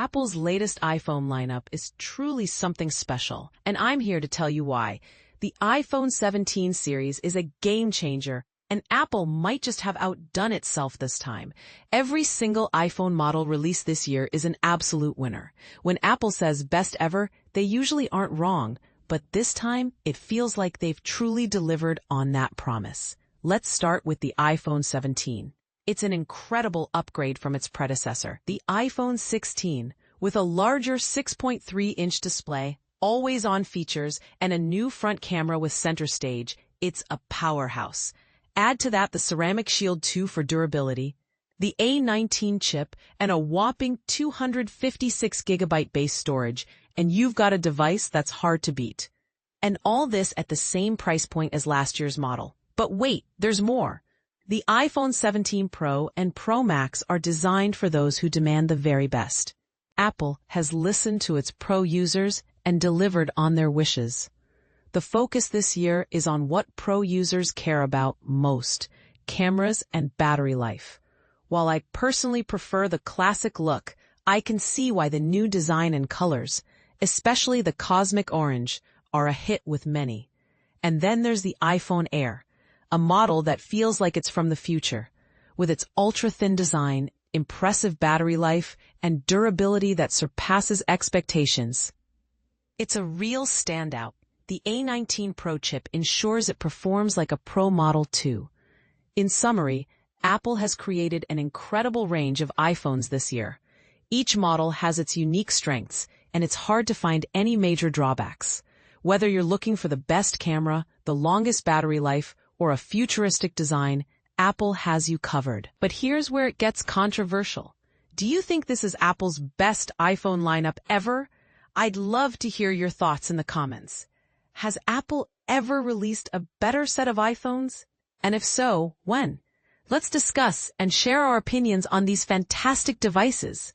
Apple's latest iPhone lineup is truly something special, and I'm here to tell you why. The iPhone 17 series is a game changer, and Apple might just have outdone itself this time. Every single iPhone model released this year is an absolute winner. When Apple says best ever, they usually aren't wrong, but this time it feels like they've truly delivered on that promise. Let's start with the iPhone 17. It's an incredible upgrade from its predecessor, the iPhone 16, with a larger 6.3-inch display, always-on features, and a new front camera with center stage. It's a powerhouse. Add to that the Ceramic Shield 2 for durability, the A19 chip, and a whopping 256GB base storage, and you've got a device that's hard to beat. And all this at the same price point as last year's model. But wait, there's more. The iPhone 17 Pro and Pro Max are designed for those who demand the very best. Apple has listened to its Pro users and delivered on their wishes. The focus this year is on what Pro users care about most: cameras and battery life. While I personally prefer the classic look, I can see why the new design and colors, especially the cosmic orange, are a hit with many. And then there's the iPhone Air, a model that feels like it's from the future, with its ultra-thin design, impressive battery life, and durability that surpasses expectations. It's a real standout. The A19 Pro chip ensures it performs like a Pro Model too. In summary, Apple has created an incredible range of iPhones this year. Each model has its unique strengths, and it's hard to find any major drawbacks. Whether you're looking for the best camera, the longest battery life, or a futuristic design, Apple has you covered. But here's where it gets controversial. Do you think this is Apple's best iPhone lineup ever? I'd love to hear your thoughts in the comments. Has Apple ever released a better set of iPhones? And if so, when? Let's discuss and share our opinions on these fantastic devices.